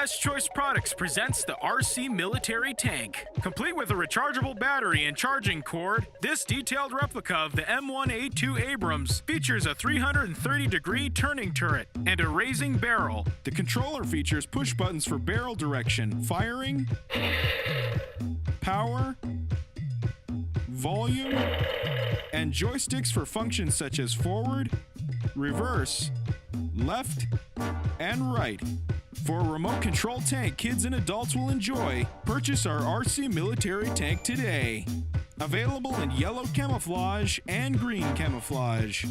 Best Choice Products presents the RC Military Tank. Complete with a rechargeable battery and charging cord, this detailed replica of the M1A2 Abrams features a 330-degree turning turret and a raising barrel. The controller features push buttons for barrel direction, firing, power, volume, and joysticks for functions such as forward, reverse, left, and right. For a remote control tank kids and adults will enjoy, purchase our RC Military Tank today. Available in yellow camouflage and green camouflage.